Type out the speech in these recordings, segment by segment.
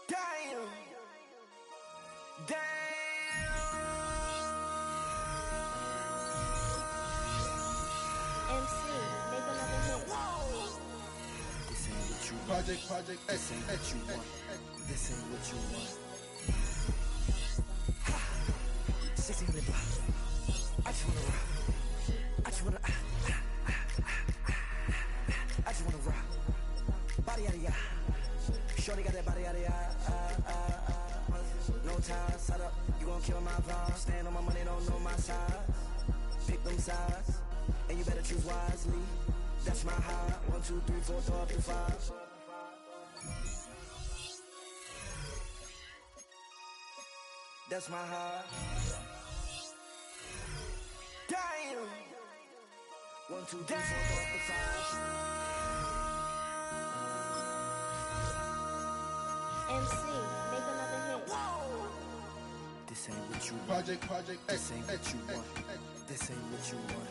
Damn. Damn. MC, make another hit. Whoa. This ain't what you want. Project, this ain't what you want. This ain't what you want. 16 minute block. I just wanna rock. I just wanna I just wanna rock. Body yada yada. Shorty got that body yada yada. No time, set up. You gon' kill my vibe. Stand on my money, don't know my size. Pick them sides, and you better choose wisely. That's my high. 1, 2, 3, 4, throw up to 5. That's my high. Damn. 1, 2, 3, 4, throw up to 5. MC, make another hit. Whoa. This ain't what you want. Project, this ain't what you want. This ain't what you want.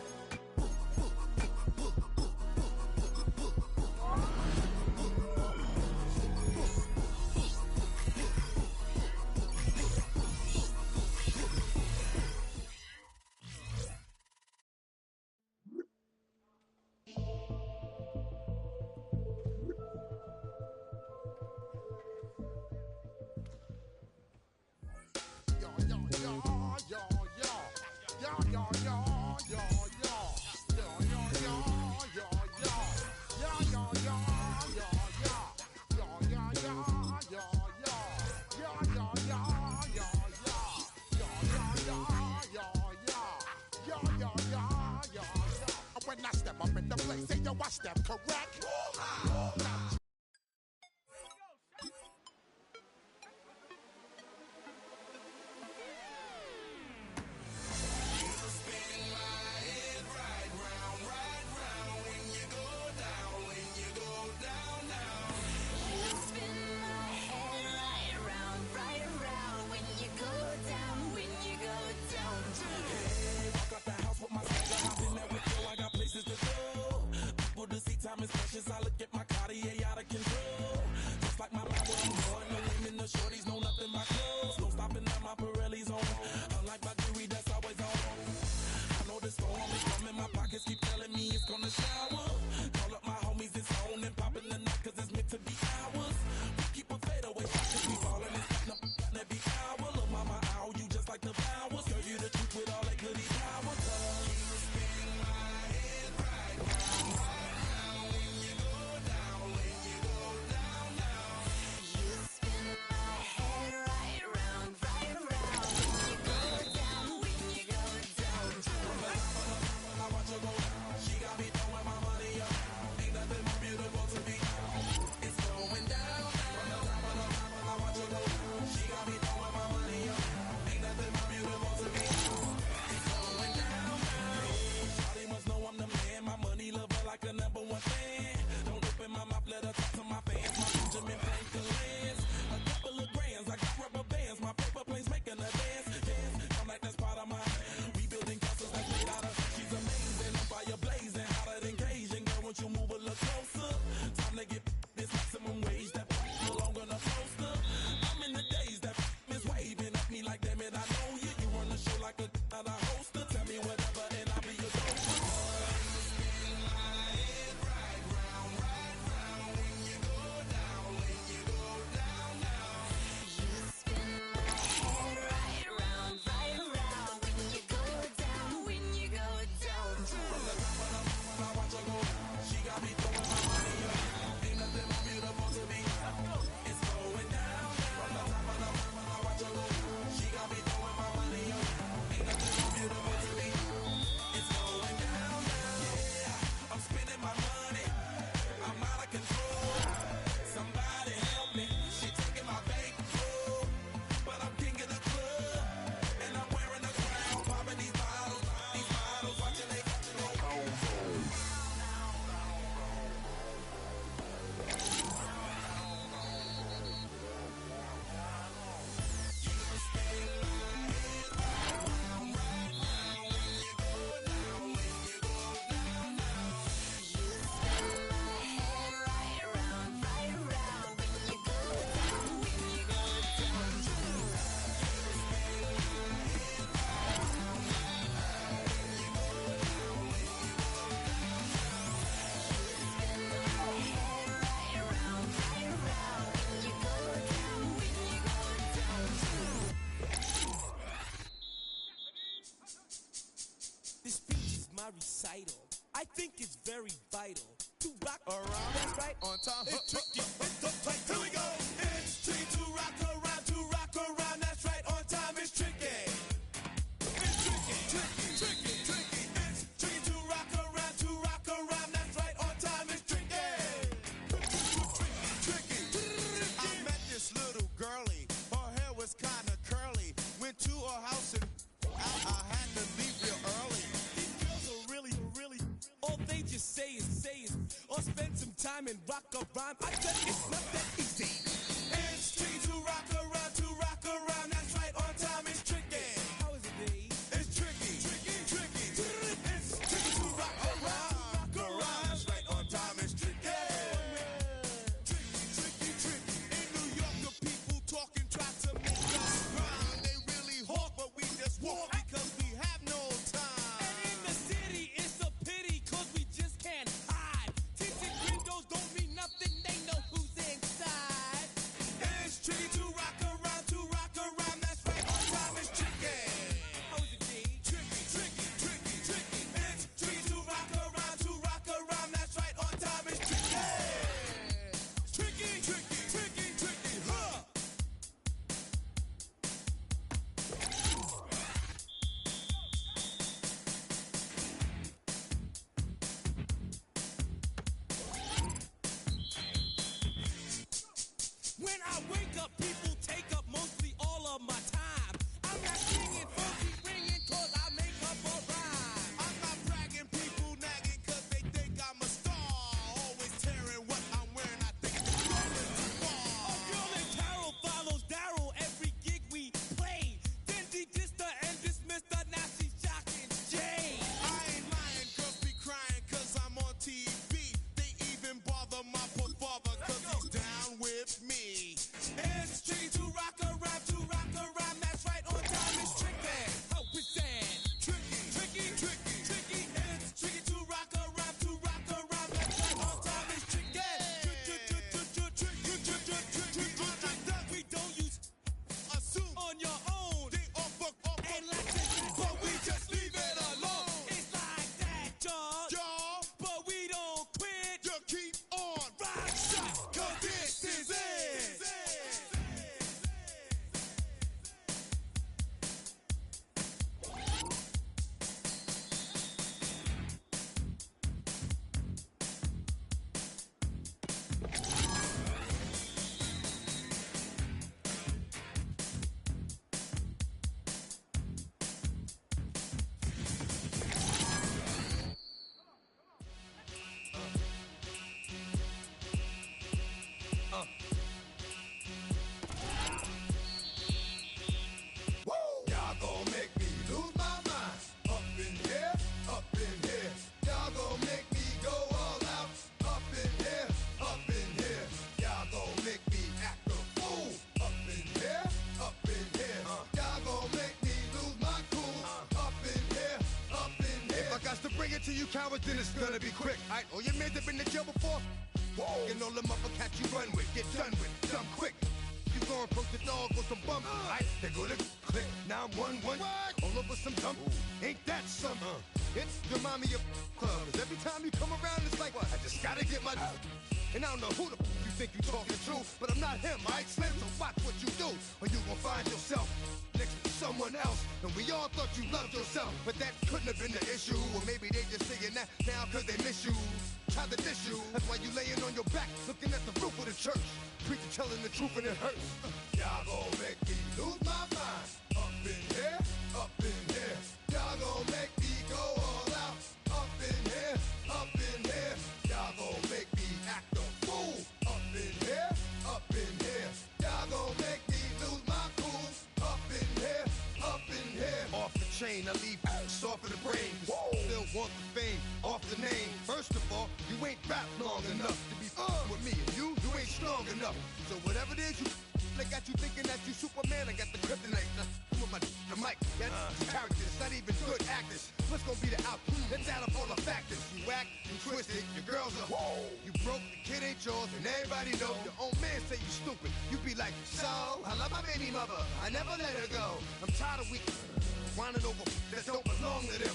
When I step up in the place, say yo, I step correct. Time is precious, I very vital. To rock around, that's right. On time, It's tricky. It's so tight. Here we go. It's tricky to rock around, that's right. On time, it's tricky. It's tricky, tricky. It's tricky to rock around, that's right. On time, it's tricky. tricky. I met this little girlie. Her hair was kinda curly. Went to her house and I had to leave real early. These girls are really, all they just say is, or spend some time and rock a rhyme. I tell you, it's not that easy. It's tricky to rock around, that's right. On time, it's tricky. How is it, B? It's tricky. It's tricky to rock around, that's right. On time, it's tricky. Tricky. In New York, the people talking try to make us grind. They really hawk, but we just walk because we have no time. And in the city, it's a pity, cause we just can't hide. Tinted windows don't mean nothing, they know who's inside. It's tricky to rock around, that's right. On time, it's tricky. How is it, D? Tricky. It's tricky to rock around, that's right. On time, it's tricky. Tricky, huh? When I wake up, people take up mostly all of my time. I'm not singing, funky ringing, cause I make up a rhyme. I'm not bragging, people nagging cause they think I'm a star. Always tearing what I'm wearing, I think it's going too far. A girl in tarot follows Daryl every gig we play. Then de-dissed her and dismissed her, now she's shocking Jay. I ain't lying, girls be crying cause I'm on TV. They even bother my poor father cause he's down with me. It's tricky to rock around, that's right. On time, it's tricky. How is that? Tricky. It's tricky to rock around, that's right. On time, it's tricky. We don't use Assume on your own. they all fuck off, And like this, but we just leave it alone. It's like that, y'all. y'all. But we don't quit. You keep on. Rock shot, cause this is it. Y'all gon' make me lose my mind. Up in here. Y'all gon' make me go all out. Up in here. Y'all gon' make me act a fool. Up in here. Y'all gon' make me lose my cool. Up in here. If I got to bring it to you cowards, then it's gonna be quick. Alright, all your men have been in jail before? Whoa. And all them other cats you run with, get done with, done quick. You gon' approach the dog with some bump. Alright, they go to click, 911. All over some dump. Ain't that something? It's remind me of club. 'Cause every time you come around, it's like, I just gotta get my. And I don't know who the you think you talking to, but I'm not him, alright, Slim? So watch what you do, or you gon' find yourself next to someone else. And we all thought you loved yourself, but that couldn't have been the issue. Or maybe they just saying that now cause they miss you. Tried to diss you, that's why you laying on your back, looking at the roof of the church. Preacher telling the truth and it hurts. Y'all gon' make me lose my mind. Up in here. Y'all gon' make me go all out. Up in here. Y'all gon' make me act a fool. Up in here. Y'all gon' make me lose my cool. Up in here. Off the chain, I leave soft in the brain. Still want the fame, off the name. First of all, you ain't rap long enough to be with me. And you ain't strong enough. So whatever it is you they got you thinking that you Superman, I got the kryptonite. Come with the mic, that's characters, not even good actors. What's gonna be the outcome? Let's add up all the factors. You whack, you twisted, your girls are you broke, the kid ain't yours, and everybody know. Your own man say you stupid. You be like, so, I love my baby mother, I never let her go. I'm tired of weak whining over that don't belong to them.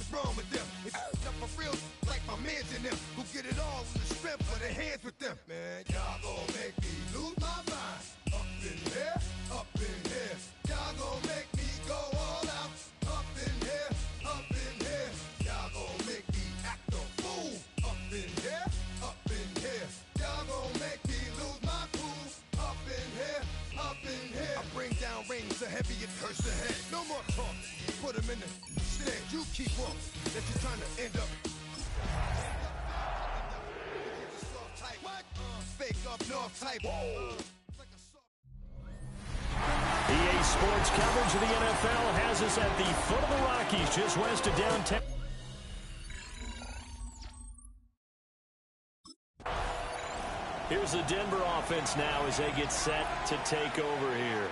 is wrong with them? If it's not for real, like my mans in them, who get it all in the strength of their hands with them. Man, y'all gon' make me lose my mind. Up in here, up in here. Y'all gon' make me go all out. Up in here, up in here. Y'all gon' make me act a fool. Up in here, up in here. Y'all gon' make me lose my cool. Up in here, up in here. I bring down rings so heavy it hurts the head. No more talk. Put them in the stand. You keep up. That you're trying to end up. What? Fake up north type. EA Sports coverage of the NFL has us at the foot of the Rockies, just west of downtown. Here's the Denver offense now as they get set to take over here.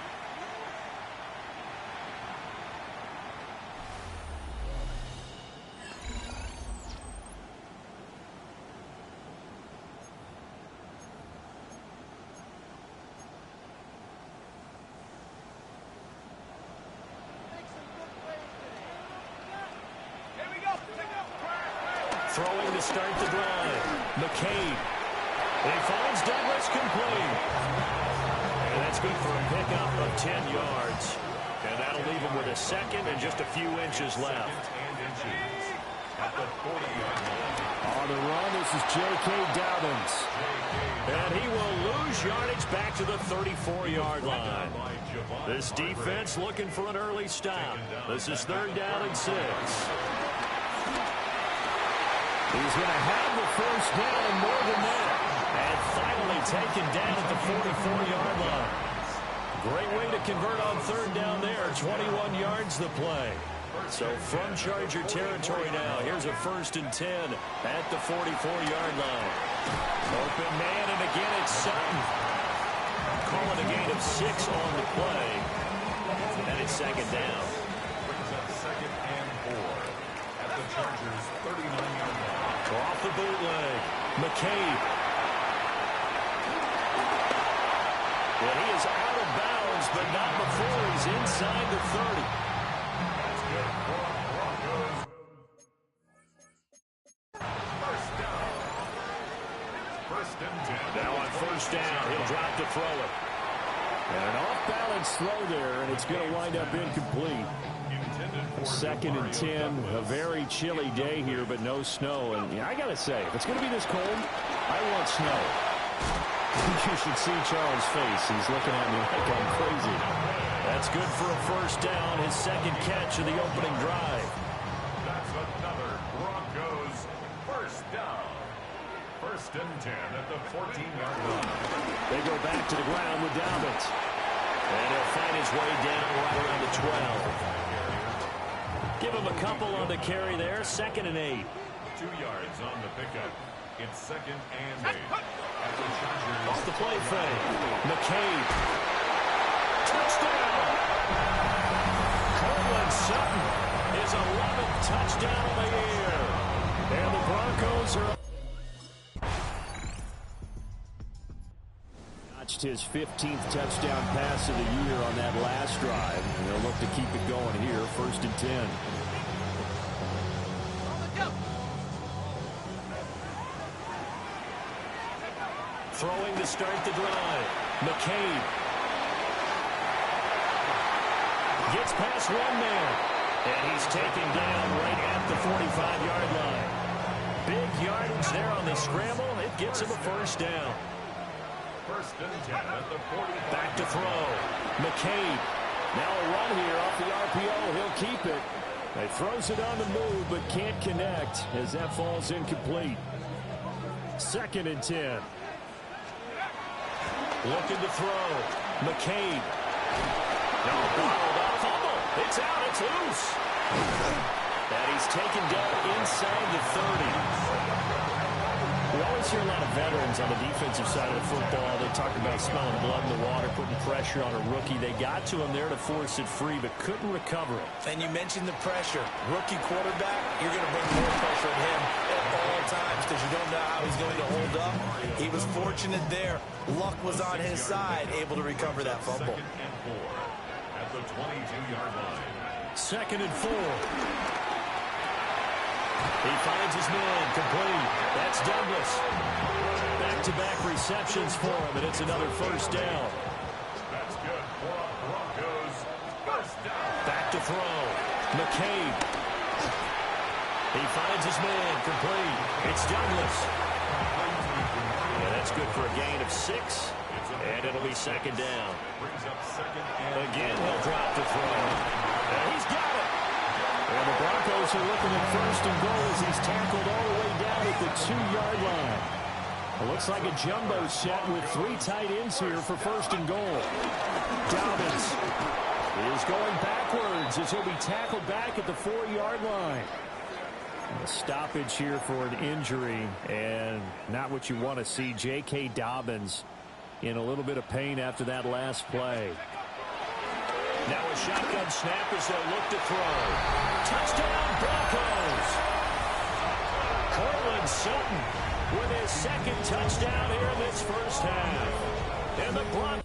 Throwing to start the drive. McCabe. He finds Douglas complete. And that's good for a pickup of 10 yards. And that'll leave him with a second and just a few inches left. On the run, this is J.K. Dobbins. And he will lose yardage back to the 34-yard line. This defense looking for an early stop. This is 3rd down and 6. He's going to have the first down and more than that. And finally taken down at the 44-yard line. Great way to convert on 3rd down there. 21 yards the play. So from Charger territory now, here's a 1st and 10 at the 44-yard line. Open man, and again it's Sutton. Calling a gain of 6 on the play. And it's 2nd down. Brings up 2nd and 4 at the Chargers' 39-yard line. Off the bootleg. McCabe. And he is out of bounds, but not before he's inside the 30. That's good for Broncos. First down. 1st and 10. Now on 1st down, he'll drop to throw it. And an off-balance throw there, and it's going to wind up incomplete. 2nd and 10, a very chilly day here, but no snow. And yeah, I got to say, if it's going to be this cold, I want snow. You should see Charles' face. He's looking at me like I'm crazy. That's good for a 1st down, his 2nd catch of the opening drive. That's another Broncos 1st down. 1st and 10 at the 14-yard line. They go back to the ground with Dobbins. And he'll find his way down right around the 12. Give him a couple on the carry there. 2nd and 8. 2 yards on the pickup. It's 2nd and 8. At the Chargers. Off the play fake. McCabe. Touchdown. Courtland Sutton, his 11th touchdown of the year. And the Broncos are Notched his 15th touchdown pass of the year on that last drive. And they'll look to keep it going here. 1st and 10. throwing to start the drive. McCabe gets past one man, and he's taken down right at the 45-yard line. Big yardage there on the scramble. It gets him a first down. 1st and 10 at the 40. Back to throw. McCabe. Now a run here off the RPO. He'll keep it. He throws it on the move, but can't connect as that falls incomplete. 2nd and 10. Looking to throw. McCabe. No, bottled up. Fumble. It's out. It's loose. And he's taken down inside the 30. We always hear a lot of veterans on the defensive side of the football. They talk about smelling blood in the water, putting pressure on a rookie. They got to him there to force it free, but couldn't recover it. And you mentioned the pressure. Rookie quarterback, you're going to bring more pressure at him at all times because you don't know how he's going to hold up. He was fortunate there. Luck was on his side, able to recover that fumble. 2nd and 4 at the 22-yard line. 2nd and 4. He finds his man, complete. That's Douglas. Back-to-back receptions for him, and it's another first down. That's good for Broncos. First down. Back to throw. McCabe. He finds his man, complete. It's Douglas. Yeah, that's good for a gain of 6, and it'll be second down. Brings up second and Again, he'll drop to throw. And he's got it. And the Broncos are looking at first and goal as he's tackled all the way down at the 2-yard line. It looks like a jumbo set with 3 tight ends here for first and goal. Dobbins is going backwards as he'll be tackled back at the 4-yard line. A stoppage here for an injury, and not what you want to see. J.K. Dobbins in a little bit of pain after that last play. Now a shotgun snap as they'll look to throw. Touchdown, Broncos! Cortland Sutton with his second touchdown here in this first half. And the Broncos.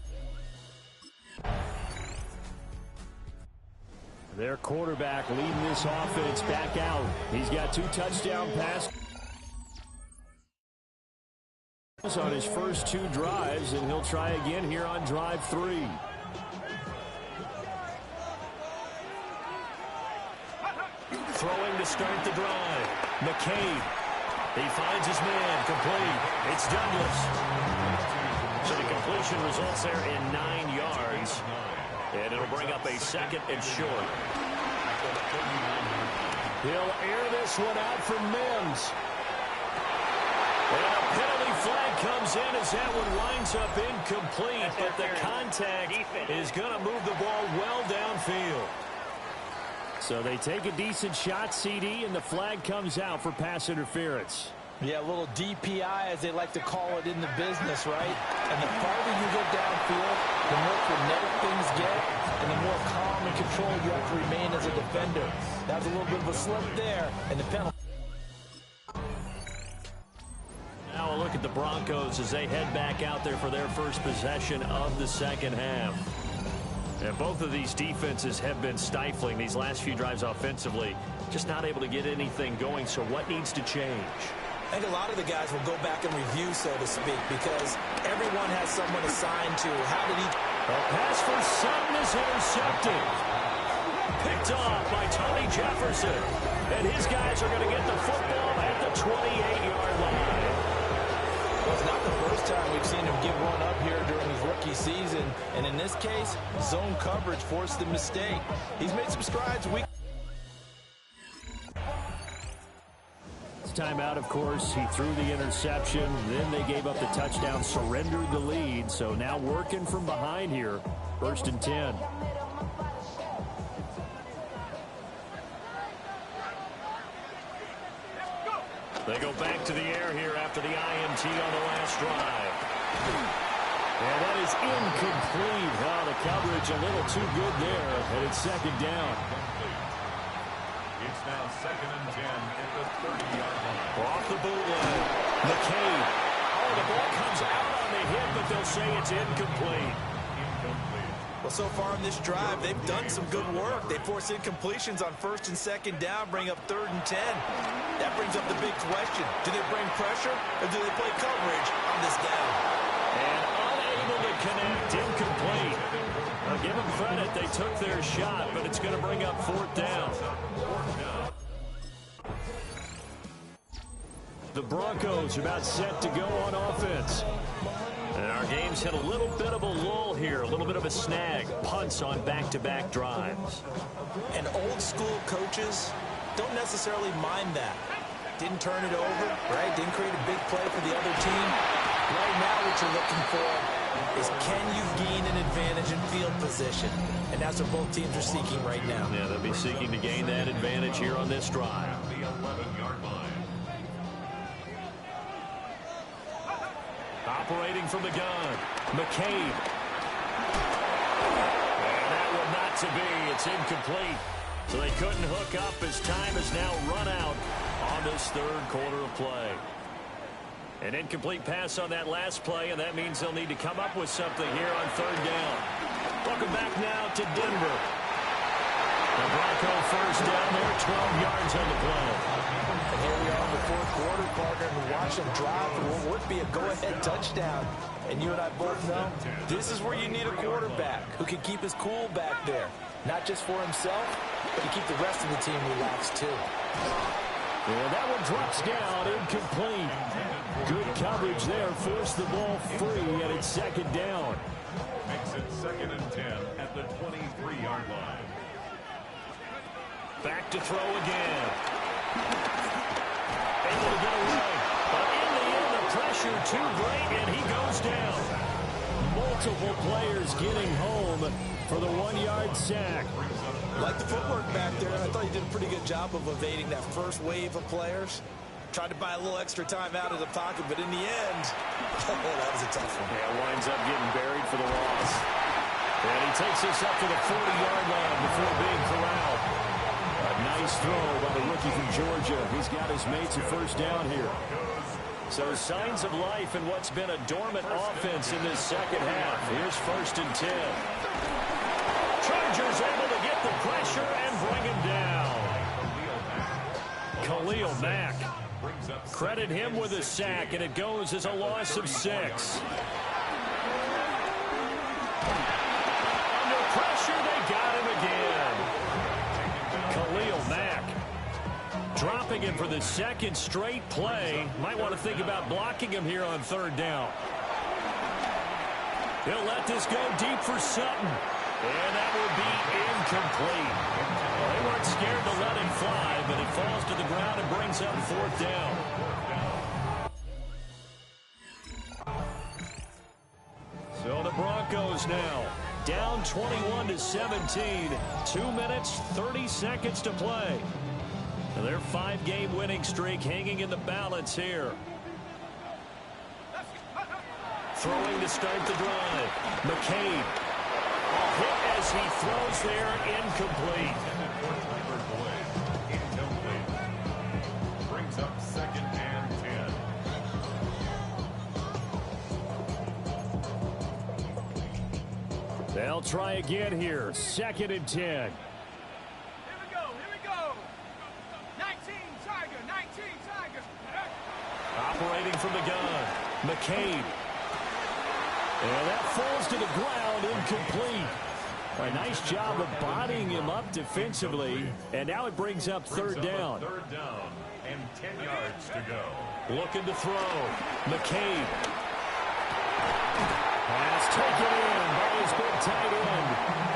Their quarterback leading this offense back out. He's got 2 touchdown passes on his first 2 drives, and he'll try again here on drive 3. Throwing to start the drive. McCabe. He finds his man, complete. It's Douglas. So the completion results there in 9 yards. And it'll bring up a second and short. He'll air this one out from Mims. And a penalty flag comes in as that one winds up incomplete. But the contact is going to move the ball well downfield. So they take a decent shot, CD, and the flag comes out for pass interference. Yeah, a little DPI, as they like to call it in the business, right? And the farther you get downfield, the more frenetic things get, and the more calm and controlled you have to remain as a defender. That was a little bit of a slip there, and the penalty. Now a look at the Broncos as they head back out there for their first possession of the second half. And both of these defenses have been stifling these last few drives offensively. Just not able to get anything going, so what needs to change? I think a lot of the guys will go back and review, so to speak, because everyone has someone assigned to how did he... A pass for Sutton is intercepted. Picked off by Tony Jefferson. And his guys are going to get the football at the 28-yard line. Well, it's not the first time we've seen him give one up here during his rookie season. And in this case, zone coverage forced the mistake. He's made some strides week. Timeout, of course. He threw the interception. Then they gave up the touchdown, surrendered the lead. So now working from behind here. First and 10. They go back to the air here after the INT on the last drive. And that is incomplete. Oh, the coverage a little too good there. And it's second down. It's now second and 10 at the 30-yard line. Off the bootleg. McCabe. Oh, the ball comes out on the hit, but they'll say it's incomplete. Well, so far in this drive, they've done some good work. They force incompletions on first and second down, bring up third and 10. That brings up the big question. Do they bring pressure, or do they play coverage on this down? And unable to connect, incomplete. Now, give them credit, they took their shot, but it's going to bring up fourth down. The Broncos are about set to go on offense. And our game's hit a little bit of a lull here, a little bit of a snag. Punts on back-to-back drives. And old-school coaches don't necessarily mind that. Didn't turn it over, right? Didn't create a big play for the other team. Right now what you're looking for is can you gain an advantage in field position? And that's what both teams are seeking right now. Yeah, they'll be seeking to gain that advantage here on this drive. The 11-yard line. Operating from the gun, McCabe. And that one not to be. It's incomplete. So they couldn't hook up as time has now run out on this third quarter of play. An incomplete pass on that last play, and that means they'll need to come up with something here on third down. Welcome back now to Denver. The Bronco first down there, 12 yards on the play. And here we are in the fourth quarter, partner, and watch them drive for what would be a go-ahead touchdown. And you and I both know this is where you need a quarterback who can keep his cool back there. Not just for himself, but to keep the rest of the team relaxed too. And that one drops down, incomplete. Good coverage there, forced the ball free, and it's second down. Makes it 2nd and 10 at the 23-yard line. Back to throw again. Able to get away. But in the end, the pressure too great, and he goes down. Multiple players getting home for the 1-yard sack. Like the footwork back there, I thought he did a pretty good job of evading that first wave of players. Tried to buy a little extra time out of the pocket, but in the end, that was a tough one. Yeah, winds up getting buried for the loss. And he takes us up to the 40-yard line before being corralled. A nice throw by the rookie from Georgia. He's got his mates a first down here. So signs of life in what's been a dormant offense in this second half. Here's 1st and 10. Chargers able to get the pressure and bring him down. Khalil Mack. Credit him with a sack, and it goes as a loss of 6. Under pressure, they got him again. Khalil Mack. Dropping him for the second straight play. Might want to think about blocking him here on 3rd down. He'll let this go deep for Sutton. And that will be incomplete. Well, they weren't scared to let him fly, but it falls to the ground and brings up 4th down. So the Broncos now down 21-17. 2 minutes, 30 seconds to play. And their 5-game winning streak hanging in the balance here. Throwing to start the drive. McCabe. Hit as he throws there, incomplete. Brings up 2nd and 10. They'll try again here. 2nd and 10. Here we go. 19 Tiger. Operating from the gun. McCabe. And that falls to the ground, incomplete. A nice job of bodying him up defensively. And now it brings up 3rd down. 3rd down and 10 yards to go. Looking to throw. McCabe. Pass taken in by his big tight end.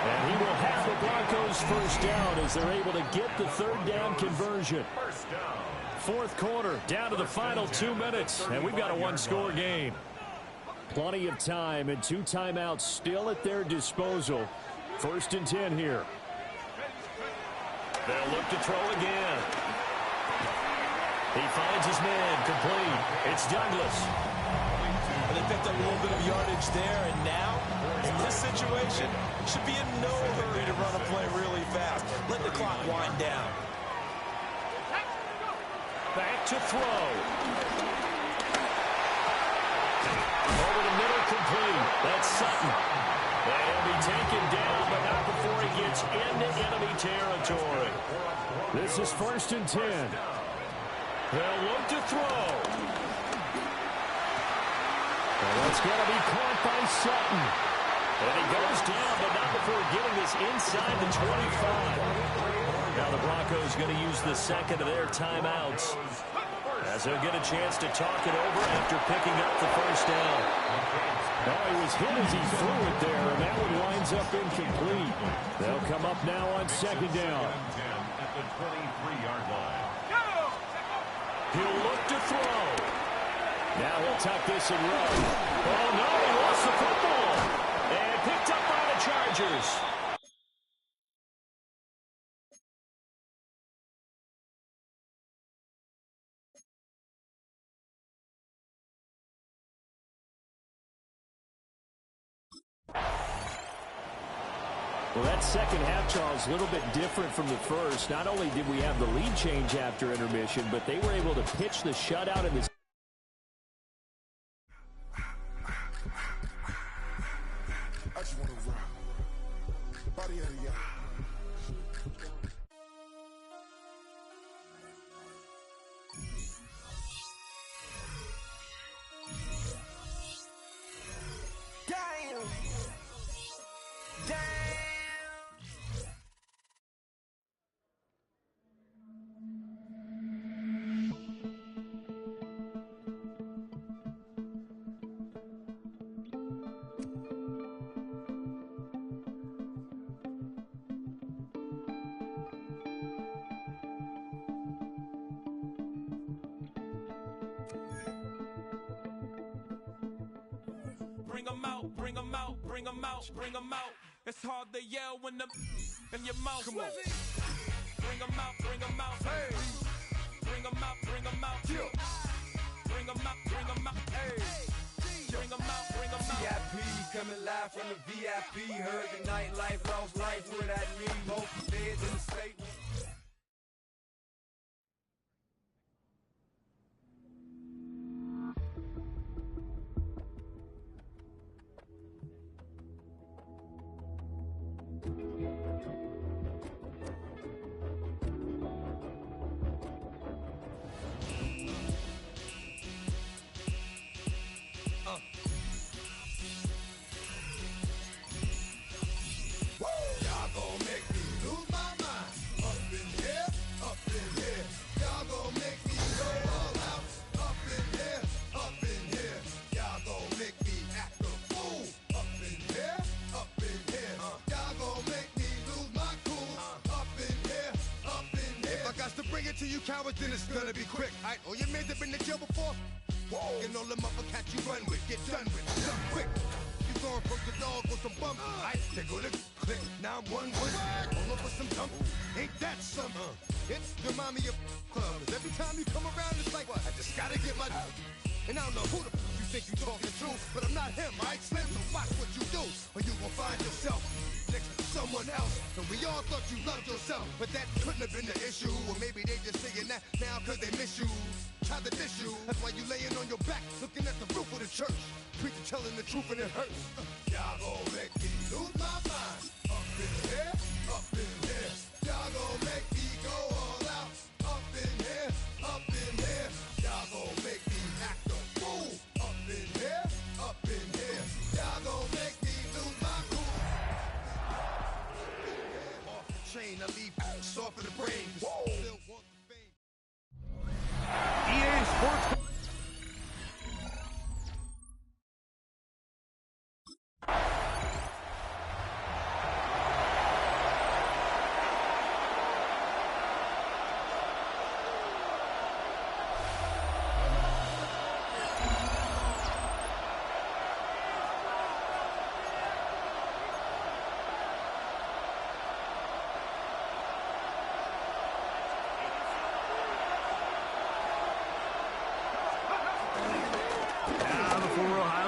And he will have the Broncos first down as they're able to get the 3rd down conversion. First down. 4th quarter, down to the final 2 minutes. And we've got a 1-score game. Plenty of time and 2 timeouts still at their disposal. 1st and 10 here. They'll look to throw again. He finds his man, complete. It's Douglas. They picked up a little bit of yardage there, and now, in this situation, should be in no hurry to run a play really fast. Let the clock wind down. Back to throw. Over the middle, complete. That's Sutton. And he'll be taken down, but not before he gets into enemy territory. This is 1st and 10. They'll look to throw. And that's going to be caught by Sutton. And he goes down, but not before getting this inside the 25. Now the Broncos going to use the second of their timeouts, as they'll get a chance to talk it over after picking up the first down. Oh, he was hit as he threw it there, and that one winds up incomplete. They'll come up now on 2nd down. At the 23-yard line. He'll look to throw. Now he'll tuck this and run. Oh, no, he lost the football. And picked up by the Chargers. Well, that second half, Charles, a little bit different from the first. Not only did we have the lead change after intermission, but they were able to pitch the shutout in the I just want to rock. Body out of y'all. bring them out, bring them out, bring them out, bring them out. It's hard to yell when the in your mouth. Come on. Bring them out, bring them out. Hey. Bring them out, bring them out. Yeah. Bring them out, bring them out. Hey. Bring them out, bring them out. VIP coming live from the VIP. Heard the nightlife, lost life without me. Both beds in the state. To you cowards, then it's gonna be quick. Alright, all your men have been to jail before. And all them uppercats you run with, get done with, done quick. You going from the dog with some bumps. Alright, they go to click. Now I'm one with all over some dump. Ain't that something? It's the mommy of clubs. Every time you come around, it's like, what? I just gotta get my. And I don't know who the you think you talking to, but I'm not him, alright, Slim? So watch what you do, or you gon' find yourself next to someone else. And we all thought you loved yourself, but that couldn't have been the issue. Or maybe they just saying that now cause they miss you. Try to diss you, that's why you laying on your back, looking at the roof of the church. Preacher telling the truth and it hurts. Y'all gon' make me lose my mind. Up in here, up in here. Y'all gon' make me go all out. Up in here, up in here. Y'all gon' make me act a fool. Up in here, up in here. Y'all gon' make me lose my cool. Off the chain, I leave soft in the brain. Still want the fame. EA Sports.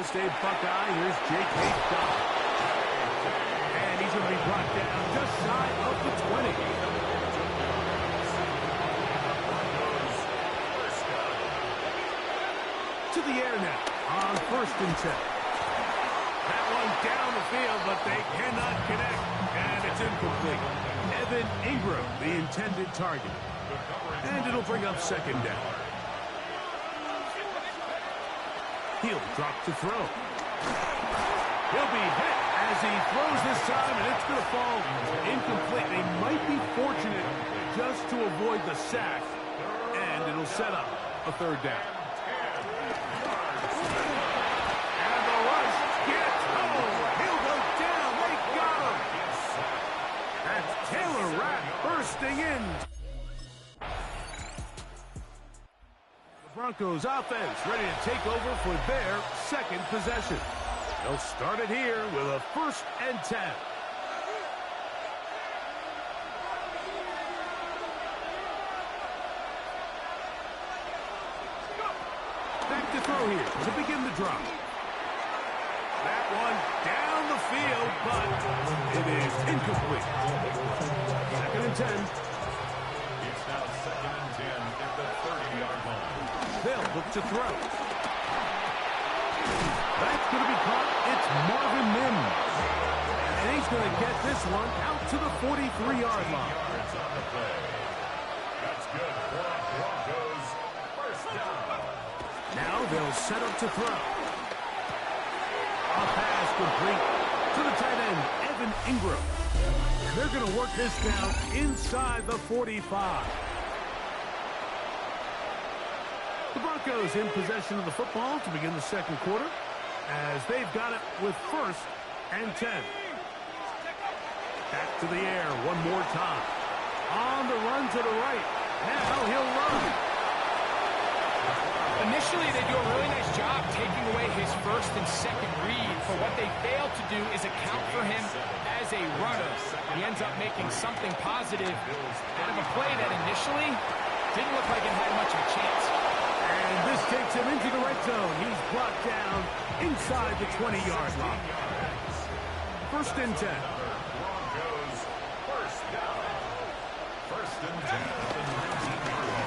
State Buckeye. Here's Jake Hayes. And he's going to be brought down just shy of the 20. To the air now on 1st and 10. That one down the field, but they cannot connect. And it's incomplete. Evan Ingram, the intended target. And it'll bring up 2nd down. He'll drop to throw. He'll be hit as he throws this time, and it's going to fall incomplete. They might be fortunate just to avoid the sack, and it'll set up a 3rd down. And the rush gets home. He'll go down. They got him. That's Taylor Rapp bursting in. Broncos offense ready to take over for their 2nd possession. They'll start it here with a 1st and 10. Back to throw here to begin the drive. That one down the field, but it is incomplete. 2nd and 10. It's now 2nd and 10 at the 30-yard line. They'll look to throw. That's going to be caught. It's Marvin Mims. And he's going to get this one out to the 43-yard line. Yards on the play. That's good for Broncos. 1st down. Now they'll set up to throw. A pass complete to the tight end, Evan Ingram. And they're going to work this down inside the 45. The Broncos in possession of the football to begin the 2nd quarter as they've got it with 1st and 10. Back to the air one more time. On the run to the right. Now he'll run. Initially, they do a really nice job taking away his first and second read, but what they fail to do is account for him as a runner. He ends up making something positive out of a play that initially didn't look like it had much of a chance. And this takes him into the red zone. He's blocked down inside the 20-yard line. First and 10.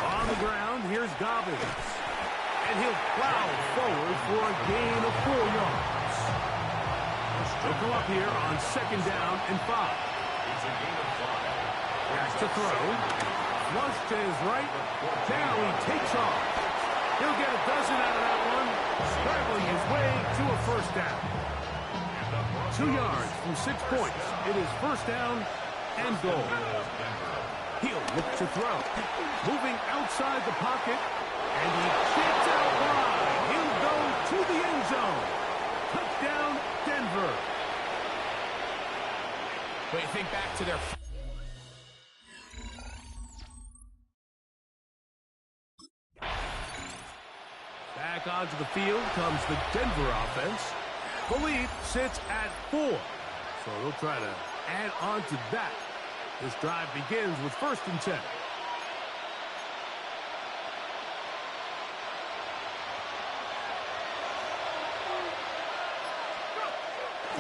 On the ground, here's Dobbins. And he'll plow forward for a gain of 4 yards. He'll come up here on second down and 5. Back to throw. Flush to his right. Now he takes off. He'll get a dozen out of that one. Scrambling his way to a first down. 2 yards from 6 points. It is first down and goal. He'll look to throw. Moving outside the pocket. And he gets out wide. He'll go to the end zone. Touchdown, Denver. But you think back to their... Back onto the field comes the Denver offense. The lead sits at 4. So they'll try to add on to that. This drive begins with first and 10.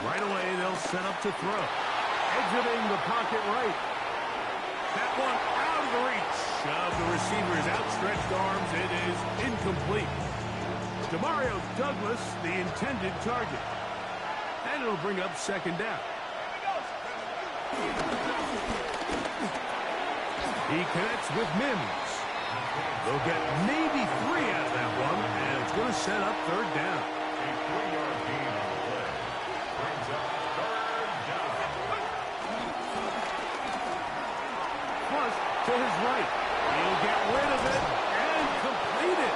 Right away, they'll set up to throw. Exiting the pocket right. That one out of the reach of the receiver's outstretched arms. It is incomplete. Demario Douglas, the intended target. And it'll bring up second down. He connects with Mims. They'll get maybe 3 out of that one, and it's going to set up third down. A 3-yard gain on the play. Brings up third down. Flush to his right. He'll get rid of it and complete it.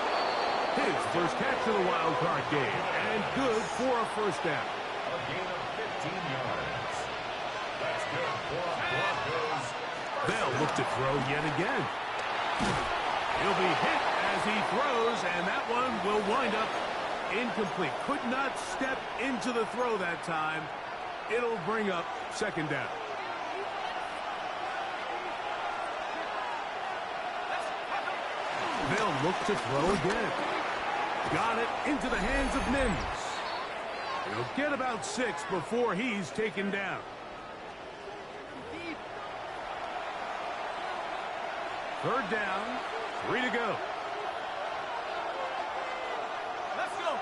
His first catch of the wild card game, and good for a first down. A gain of 15 yards. That's good for Broncos. They'll look to throw yet again. He'll be hit as he throws, and that one will wind up incomplete. Could not step into the throw that time. It'll bring up second down. They'll look to throw again. Got it into the hands of Mims. He'll get about 6 before he's taken down. Third down, 3 to go. Let's go.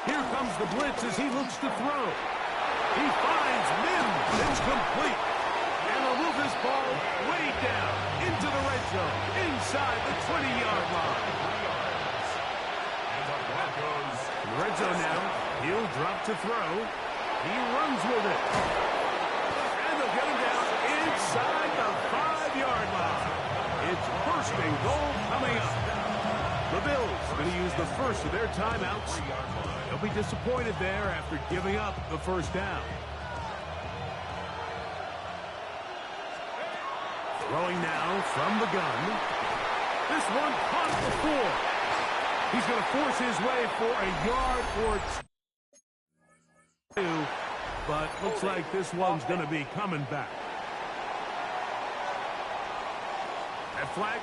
Here comes the blitz as he looks to throw. He finds Mims. It's complete. And they'll move this ball way down into the red zone, inside the 20-yard line. And the Broncos. In the red zone now, he'll drop to throw. He runs with it. And they'll get him down inside the 5-yard line. It's first and goal coming up. The Bills going to use the first of their timeouts. They'll be disappointed there after giving up the first down. Throwing now from the gun. This one caught before. He's going to force his way for a yard or 2. But looks like this one's going to be coming back. That flag.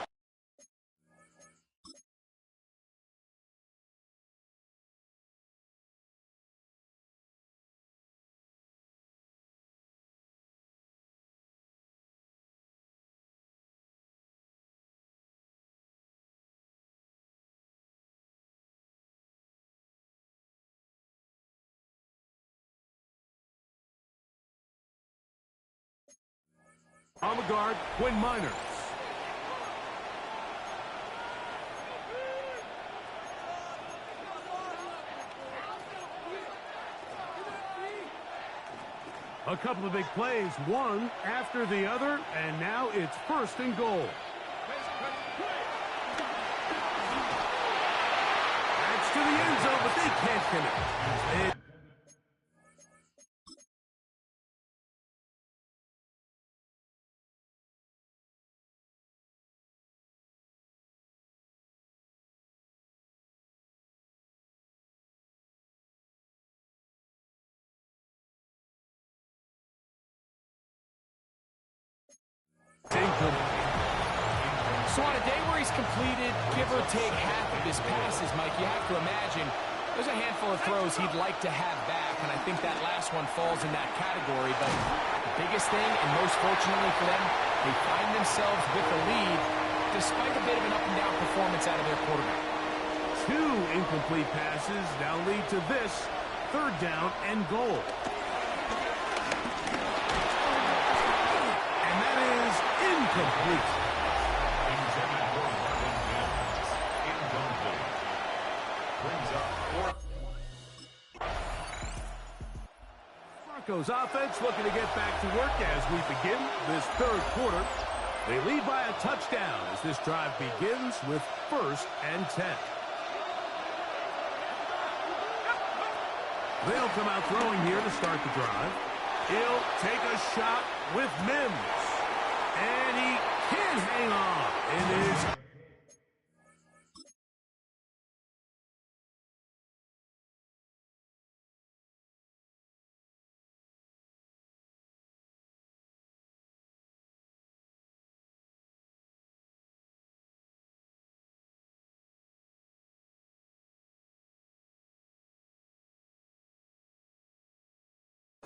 On the guard, Quinn Miners. A couple of big plays, one after the other, and now it's first and goal. That's to the end zone, but they can't connect. So on a day where he's completed, give or take half of his passes, Mike, you have to imagine there's a handful of throws he'd like to have back, and I think that last one falls in that category. But the biggest thing, and most fortunately for them, they find themselves with the lead despite a bit of an up-and-down performance out of their quarterback. 2 incomplete passes now lead to this 3rd down and goal. And that is incomplete. Broncos offense looking to get back to work as we begin this 3rd quarter. They lead by a touchdown as this drive begins with 1st and 10. They'll come out throwing here to start the drive. He'll take a shot with Mims. And he can hang on. It is...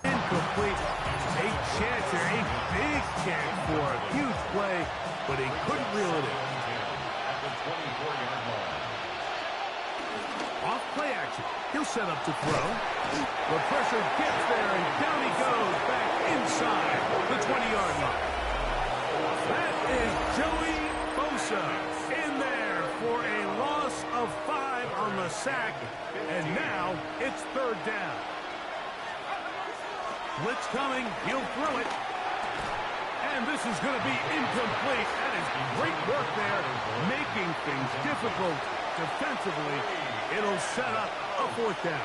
incomplete. A chance here, a big chance for a huge play, but he couldn't reel it in. At the 24-yard line. Off play action. He'll set up to throw. The pressure gets there, and down he goes back inside the 20-yard line. That is Joey Bosa in there for a loss of 5 on the sack, and now it's 3rd down. Blitz coming. He'll throw it. And this is going to be incomplete. That is great work there, making things difficult defensively. It'll set up a 4th down.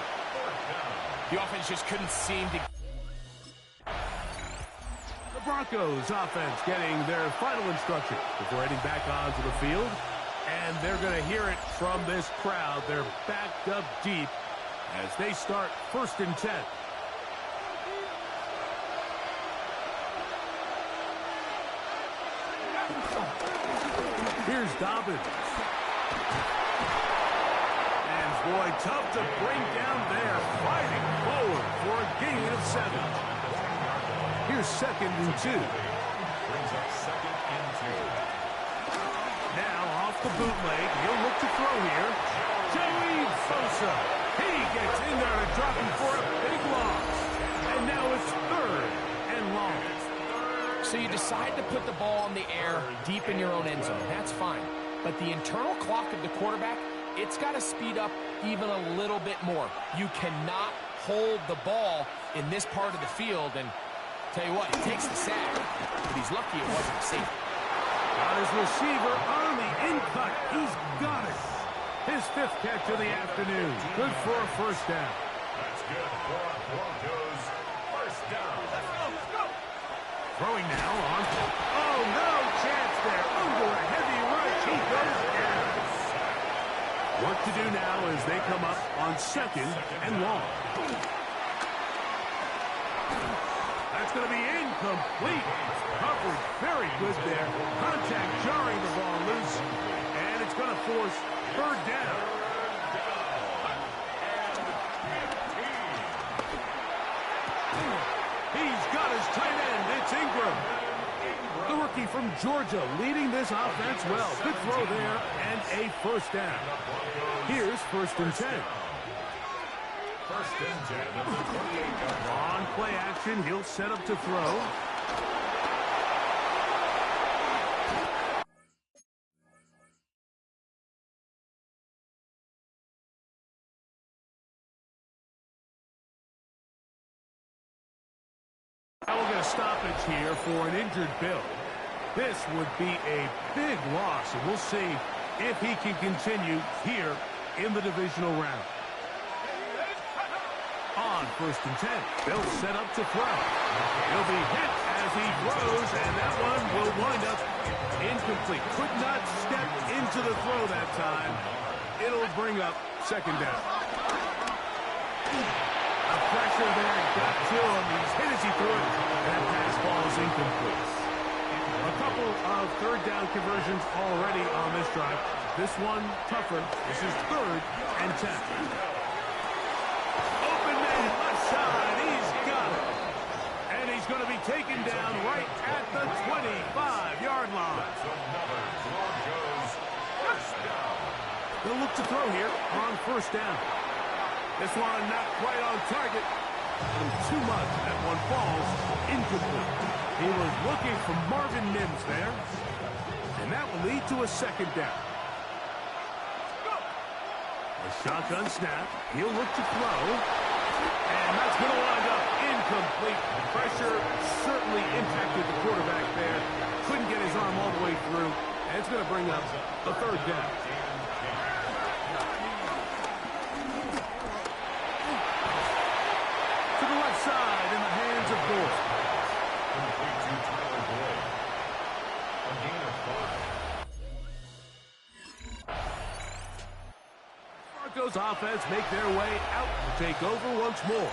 The offense just couldn't seem to... The Broncos offense getting their final instruction before heading back onto the field. And they're going to hear it from this crowd. They're backed up deep as they start 1st and 10. Here's Dobbins. And boy, tough to bring down there. Fighting forward for a gain of 7. Here's 2nd and 2. Brings up 2nd and 2. Now off the bootleg. He'll look to throw here. Joey Bosa. He gets in there and dropping for a big loss. And now it's 3rd and long. So you decide to put the ball in the air deep in your own end zone. That's fine. But the internal clock of the quarterback, it's got to speed up even a little bit more. You cannot hold the ball in this part of the field. And tell you what, he takes the sack, but he's lucky it wasn't a safety. Got his receiver on the in-cut. He's got it. His 5th catch of the afternoon. Good for a 1st down. That's good for Broncos. 1st down. Let's go. Throwing now on. Oh, no chance there. Under a heavy rush. He goes down. Work to do now as they come up on 2nd and long. That's going to be incomplete. Covered very good there. Contact jarring the ball loose. And it's going to force 3rd down. He's got his tight end. It's Ingram. The rookie from Georgia leading this offense well. Good throw there and a 1st down. Here's 1st and 10. 1st and 10 at the 28-yard line. On play action, he'll set up to throw. Now we'll get a stoppage here for an injured Bill. This would be a big loss, and we'll see if he can continue here in the divisional round. On 1st and 10, they'll set up to throw. He'll be hit as he throws, and that one will wind up incomplete. Could not step into the throw that time. It'll bring up 2nd down. The pressure there got to him. He's hit as he threw it. That pass ball is incomplete. A couple couple of third down conversions already on this drive. This one tougher. This is 3rd and 10. Open man, left side. He's got it. And he's going to be taken down right at the 25-yard line. They'll look to throw here on 1st down. This one not quite on target. And too much. That one falls incomplete. He was looking for Marvin Mims there. And that will lead to a 2nd down. A shotgun snap. He'll look to throw. And that's going to wind up incomplete. Pressure certainly impacted the quarterback there. Couldn't get his arm all the way through. And it's going to bring up a 3rd down. To the left side in the hands of Gore. Complete to Tyler Boyd. A gain of 5. Broncos offense make their way out to take over once more.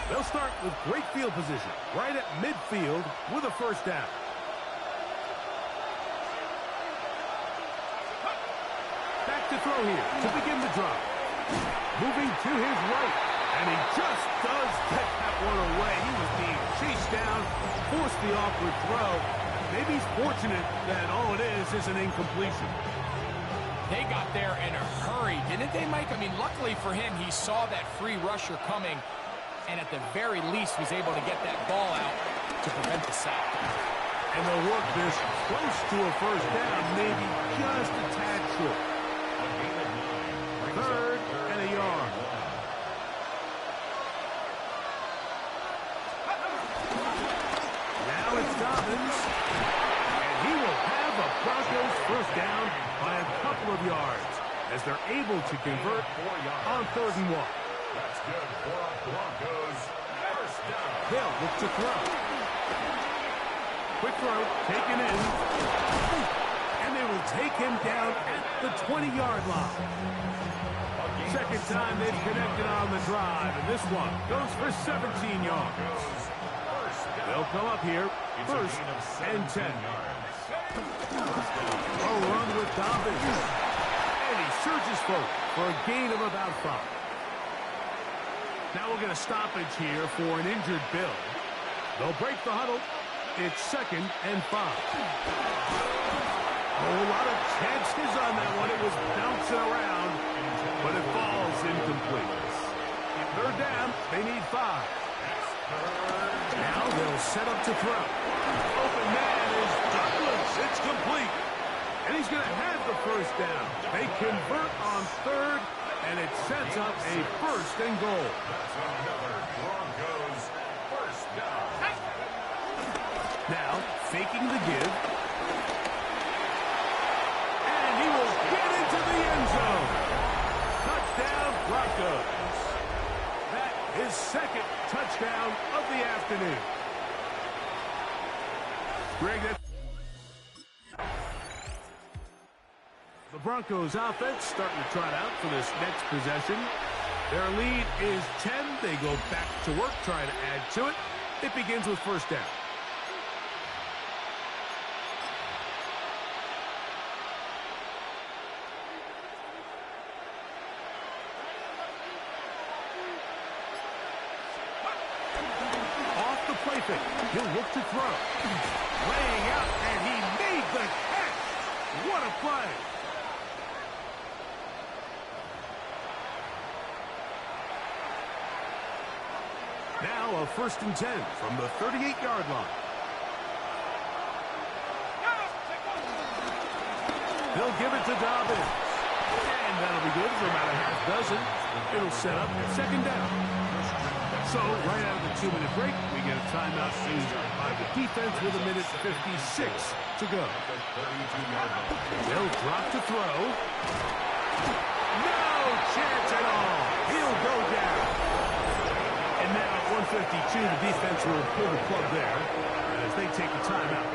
They'll start with great field position right at midfield with a 1st down. Back to throw here to begin the drive. Moving to his right. And he just does get that one away. He was being chased down, forced the awkward throw. Maybe he's fortunate that all it is an incompletion. They got there in a hurry, didn't they, Mike? I mean, luckily for him, he saw that free rusher coming, and at the very least was able to get that ball out to prevent the sack. And they'll work this close to a 1st down, maybe just a tad short. 3rd and a yard. Now it's Dobbins, and he will have a Broncos 1st down by a couple of yards as they're able to convert on 3rd and 1. That's good for a Broncos 1st down. They'll look to throw. Quick throw, taken in. And they will take him down at the 20-yard line. 2nd time they've connected on the drive, and this one goes for 17 yards. They'll come up here, 1st and 10. A run with Dobbins. And he surges forward for a gain of about 5. Now we'll get a stoppage here for an injured Bill. They'll break the huddle. It's 2nd and 5. A lot of chances on that one. It was bouncing around, but it falls incomplete. 3rd down. They need 5. Now they'll set up to throw. Open man is Douglas. It's complete. And he's going to have the 1st down. They convert on 3rd, and it sets up a 1st and goal. That's another Broncos 1st down. Now, faking the give. And he will get into the end zone. Touchdown, Broncos. That is 2nd touchdown of the afternoon. Greg, the Broncos offense starting to trot out for this next possession. Their lead is 10. They go back to work, trying to add to it. It begins with 1st down. Off the play fake. He'll look to throw. Laying out, and he made the catch. What a play. Now a 1st and 10 from the 38-yard line. They'll give it to Dobbins. And that'll be good for about a half dozen. It'll set up 2nd down. So right out of the 2-minute break, we get a timeout used by the defense with 1:56 to go. They'll drop to throw. No chance at all. He'll go down. And now at 1:52, the defense will pull the plug there as they take a timeout.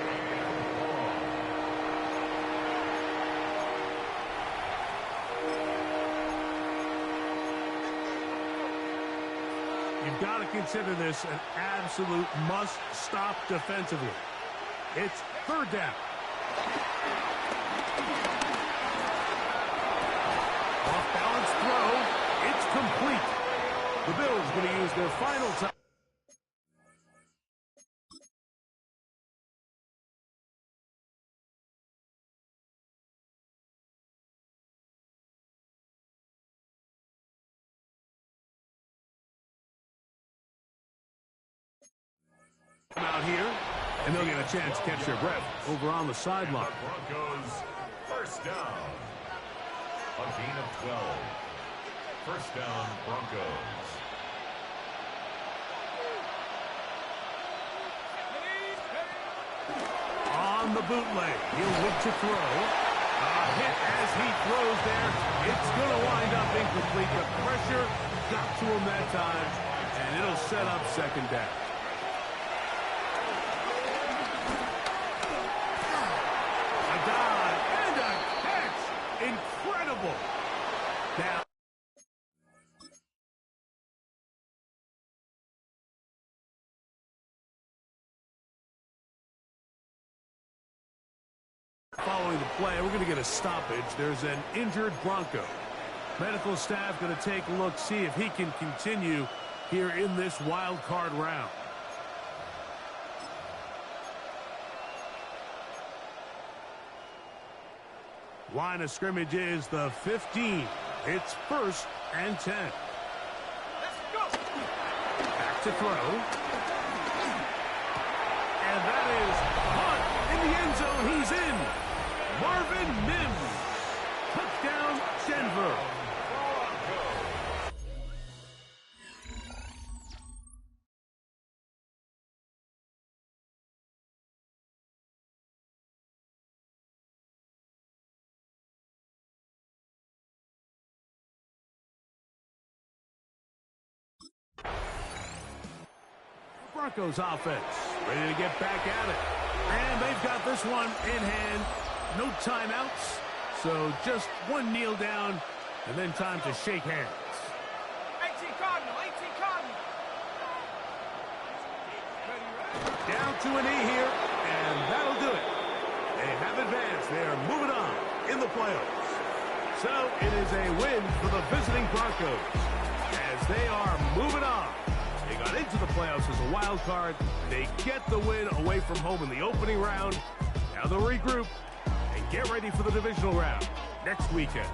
You've got to consider this an absolute must-stop defensively. It's 3rd down. Off-balance throw. It's complete. The Bills going to use their final time. Out here, and they'll get a chance to catch their breath over on the sideline. Broncos first down. A gain of 12. First down, Broncos. On the bootleg, he'll look to throw. A hit as he throws there. It's going to wind up incomplete. The pressure got to him that time, and it'll set up second down. Incredible. Now, following the play, we're going to get a stoppage. There's an injured Bronco. Medical staff going to take a look, see if he can continue here in this wild card round. Line of scrimmage is the 15. It's 1st and 10. Let's go. Back to throw. And that is caught in the end zone. He's in. Marvin Mims. Touchdown, Denver. Broncos offense ready to get back at it. And they've got this one in hand. No timeouts. So just one kneel down and then time to shake hands. 18 Cardinal, 18 Cardinal. Down to a knee here, and that'll do it. They have advanced. They are moving on in the playoffs. So it is a win for the visiting Broncos as they are moving on. They got into the playoffs as a wild card. They get the win away from home in the opening round. Now they'll regroup and get ready for the divisional round next weekend.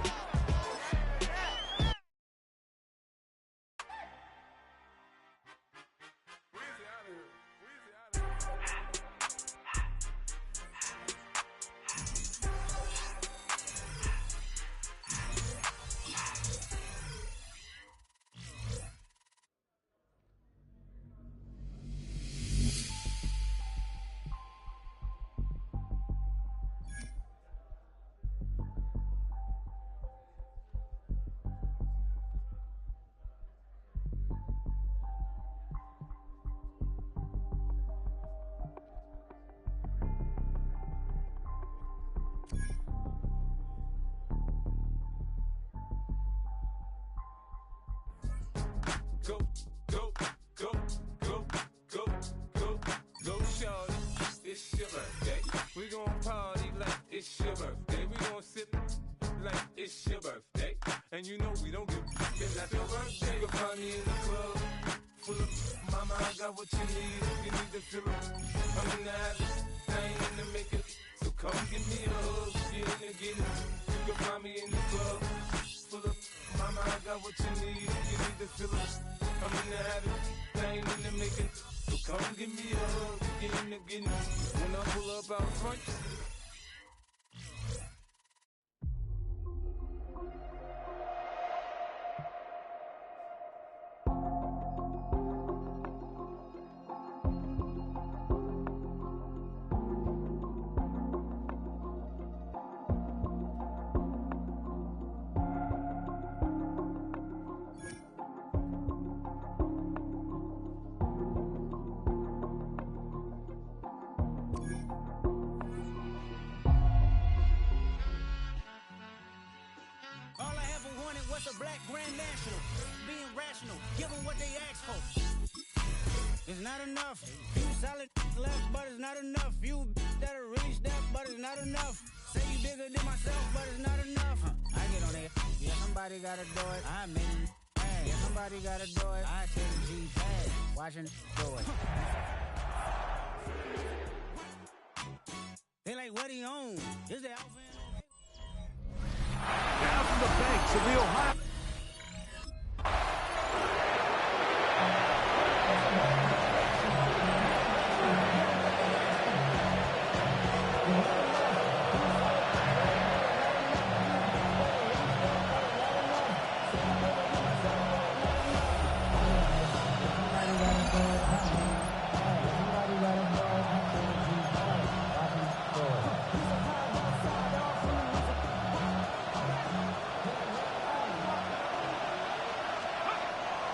Go, go, go, go, go, go, go, shawty. It's your birthday. We gon' party like it's your birthday. We gon' sip like it's your birthday. And you know we don't give it's not your birthday. You'll find me in the club full of mama, I got what you need. You need to fill up. I'm in the habit, I ain't in the making. So come give me a hug. Get in the getting. You can find me in the club full of mama, I got what you need. You need to fill up. I'm in the habit, I ain't in the making. So come give me a hug, get in the getting. When I pull up out front, a black grand national, being rational, give them what they ask for. It's not enough. Few solid left, but it's not enough. You that'll reach that, but it's not enough. Say you bigger than myself, but it's not enough. I get on it. Yeah, somebody gotta do it. I make it. Yeah, somebody gotta do it. I take a G-pad. Watching do it. They like, what he on? Is the outfit? Down from the banks of the Ohio.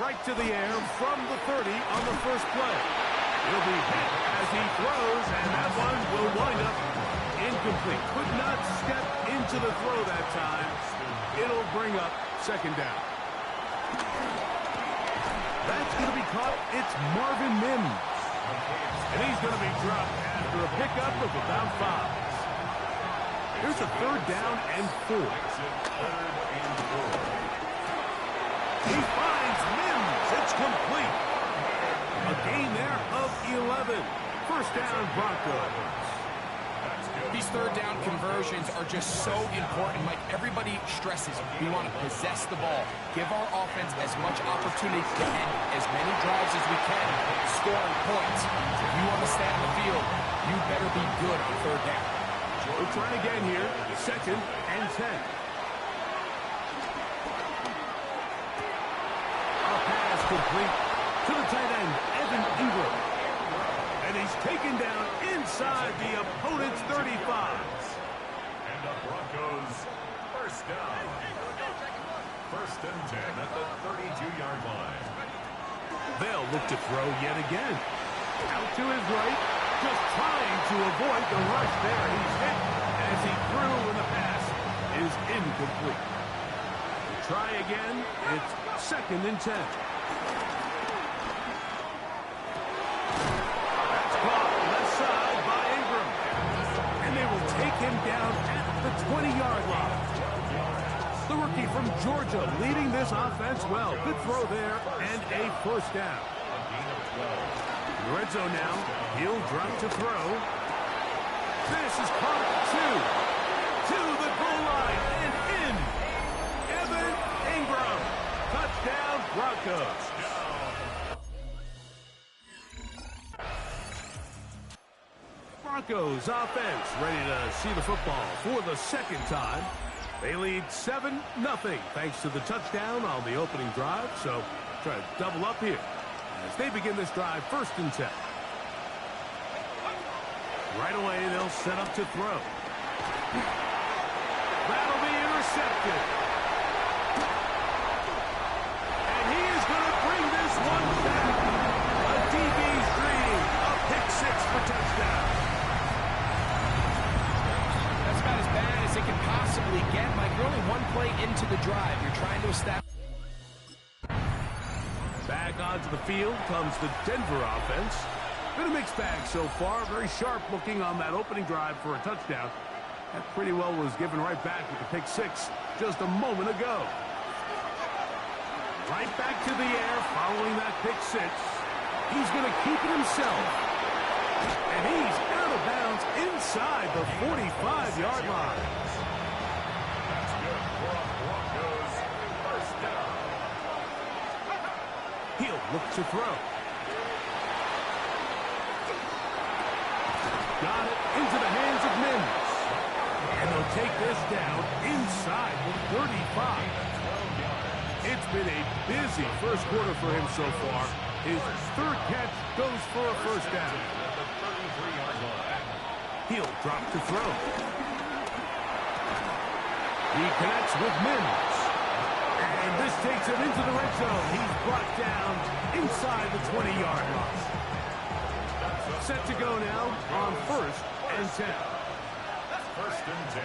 Right to the air from the 30 on the first play. He'll be hit as he throws, and that one will wind up incomplete. Could not step into the throw that time. It'll bring up second down. That's going to be caught. It's Marvin Mims. And he's going to be dropped after a pickup of about 5. Here's a third down and 4. He finds Mims. It's complete. A gain there of 11. First down, Broncos. These third down conversions are just so important. Mike, everybody stresses we want to possess the ball, give our offense as much opportunity to end as many drives as we can, scoring points. If you want to stay on the field, you better be good on third down. We'll try again here. Second and 10. A pass complete to the tight end, Evan Ingram. And he's taken down inside the opponent's 35. And the Broncos first down. First and 10 at the 32-yard line. They'll look to throw yet again. Out to his right, just trying to avoid the rush there. He's hit as he threw, and the pass is incomplete. To try again, it's second and 10. That's caught left side by Ingram. And they will take him down at the 20-yard line. The rookie from Georgia leading this offense well. Good throw there and a first down. In the red zone now, he'll drop to throw. This is caught 2. To the goal line and in. Evan Ingram. Touchdown, Broncos. Broncos offense ready to see the football for the second time. They lead 7-0 thanks to the touchdown on the opening drive. So try to double up here as they begin this drive first and 10. Right away, they'll set up to throw. That'll be intercepted. And he is going to bring this one back. A DB's dream. A pick 6 for touchdown. That's about as bad as it can possibly get. Mike, you're only one play into the drive. You're trying to establish. Back onto the field comes the Denver offense. Been a mixed bag so far. Very sharp looking on that opening drive for a touchdown. That pretty well was given right back with the pick 6 just a moment ago. Right back to the air following that pick 6. He's going to keep it himself. And he's out of bounds inside the 45-yard line. That's good for a Broncos first down. He'll look to throw. Got it into the hands of Mims. And they'll take this down inside the 35. It's been a busy first quarter for him so far. His third catch goes for a first down. He'll drop to throw. He connects with Mims. And this takes him into the red zone. He's brought down inside the 20-yard line. Set to go now on first and 10. First and 10.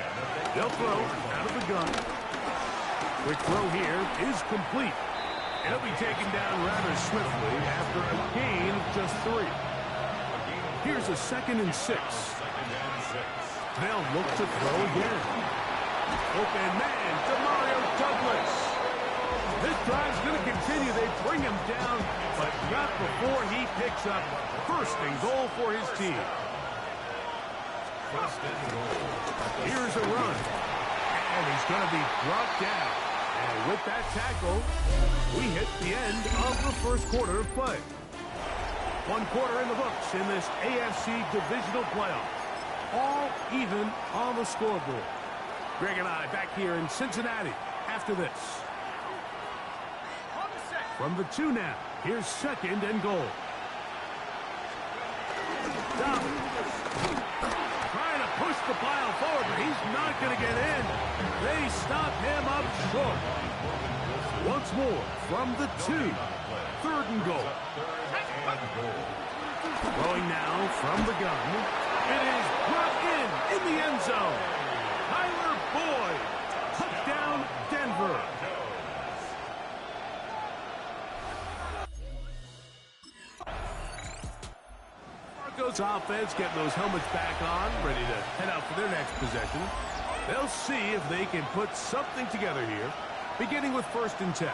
They'll throw out of the gun. Quick throw here is complete. And it'll be taken down rather swiftly after a gain of just 3. Here's a second and 6. They'll look to throw again. Open man to Mario Douglas. This drive's going to continue. They bring him down, but not before he picks up first and goal for his team. First and goal. Here's a run. And he's going to be brought down. And with that tackle, we hit the end of the first quarter of play. One quarter in the books in this AFC divisional playoff. All even on the scoreboard. Greg and I back here in Cincinnati after this. From the 2 now, here's second and goal. Dobbins trying to push the pile forward, but he's not going to get in. They stop him up short. Once more from the 2, third and goal. Throwing now from the gun. It is brought in the end zone. Tyler Boyd. Touchdown, Denver. Broncos offense getting those helmets back on, ready to head out for their next possession. They'll see if they can put something together here, beginning with first and 10.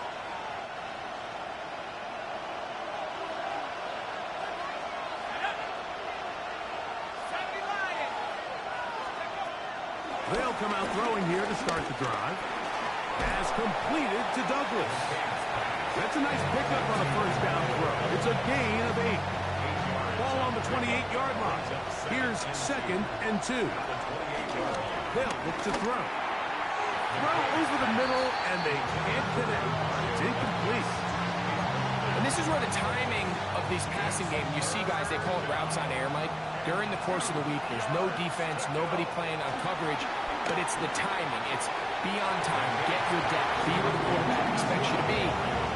They'll come out throwing here to start the drive. Pass completed to Douglas. That's a nice pickup on a first down throw. It's a gain of 8. Ball on the 28-yard line. Here's second and 2. They'll look to throw. Throw over the middle, and they can't connect. It's incomplete. And this is where the timing of these passing games, you see guys, they call it routes on air, Mike. During the course of the week, there's no defense, nobody playing on coverage, but it's the timing. It's be on time, get your depth, be where the quarterback expects you to be,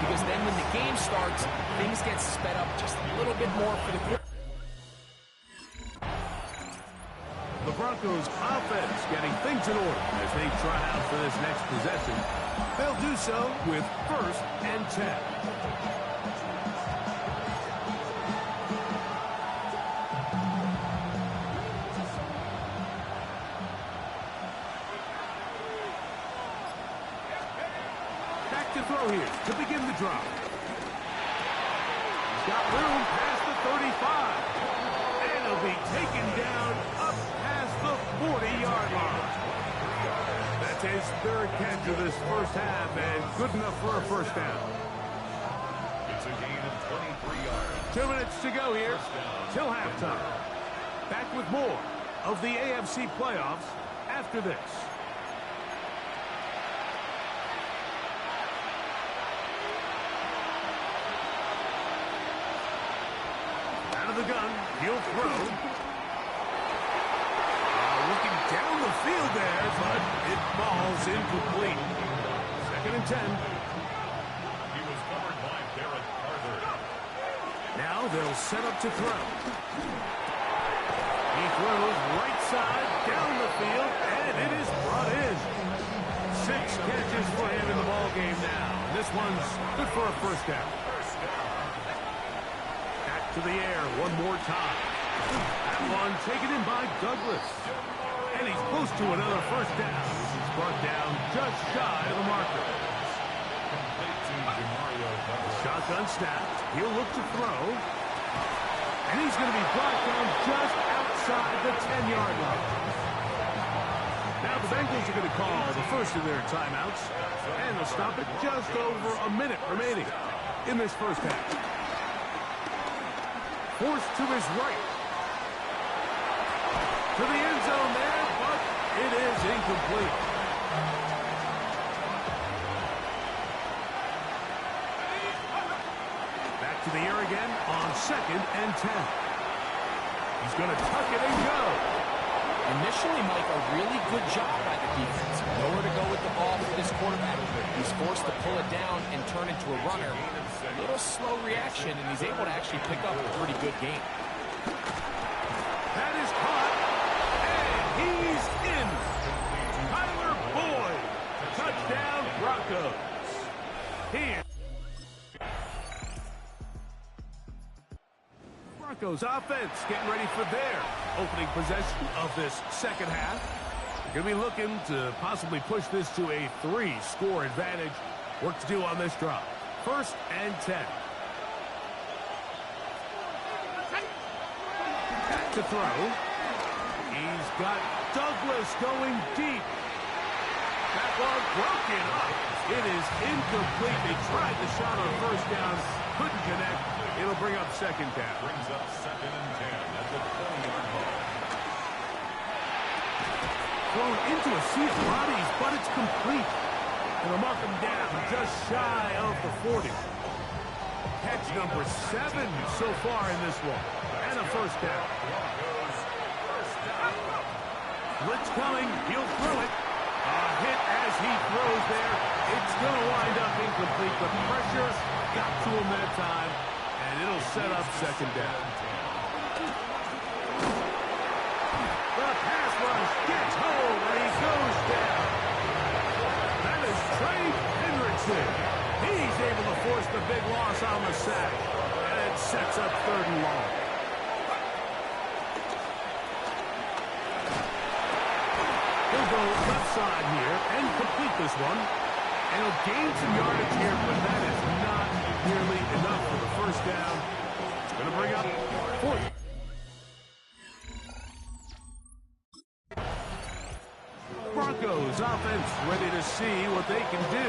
because then when the game starts, things get sped up just a little bit more for the quarterback. The Broncos offense getting things in order as they try out for this next possession. They'll do so with first and 10. Back to throw here to begin the drive. He's got room past the 35. And he'll be taken down up past the 40-yard line. That's his third catch of this first half and good enough for a first down. It's a gain of 23 yards. 2 minutes to go here till halftime. Back with more of the AFC playoffs after this. Out of the gun, he'll throw. Looking down the field there, but it falls incomplete. Second and 10. He was covered by Derek Carter. Now they'll set up to throw. He throws right side down the field, and it is brought in. 6 catches for him in the ball game now. This one's good for a first down. Back to the air one more time. That one taken in by Douglas. And he's close to another first down. This is brought down just shy of the marker. Shotgun snap. He'll look to throw. And he's going to be brought down just outside the 10-yard line. Now the Bengals are going to call the first of their timeouts. And they'll stop it just over a minute remaining in this first half. Forced to his right. To the end zone there, but it is incomplete. Back to the air again on second and 10. He's going to tuck it and go. Initially, Mike, a really good job by the defense. Nowhere to go with the ball for this quarterback. He's forced to pull it down and turn into a runner. A little slow reaction, and he's able to actually pick up a pretty good game. That is caught, and he's in. Tyler Boyd, touchdown Broncos. Broncos offense getting ready for their opening possession of this second half. They're going to be looking to possibly push this to a 3-score advantage. Work to do on this drive. 1st and 10. Back to throw. He's got Douglas going deep. That ball broken up. It is incomplete. They tried the shot on 1st down. Couldn't connect. It'll bring up 2nd down. Brings up 2nd and 10 at the 20-yard line. Thrown into a sea of bodies, but it's complete. And they'll mark him down just shy of the 40. Catch number 7 so far in this one. And a 1st down. Blitz coming. He'll throw it. A hit as he throws there. It's going to wind up incomplete. The pressure got to him that time. And it'll set up 2nd down. The pass rush gets home, and he goes down. That is Trey Hendrickson. He's able to force the big loss on the sack. And it sets up 3rd and long. He'll go left side here and complete this one. And he'll gain some yardage here, but that is not nearly enough for the 1st down. It's going to bring up 4th. Broncos offense ready to see what they can do.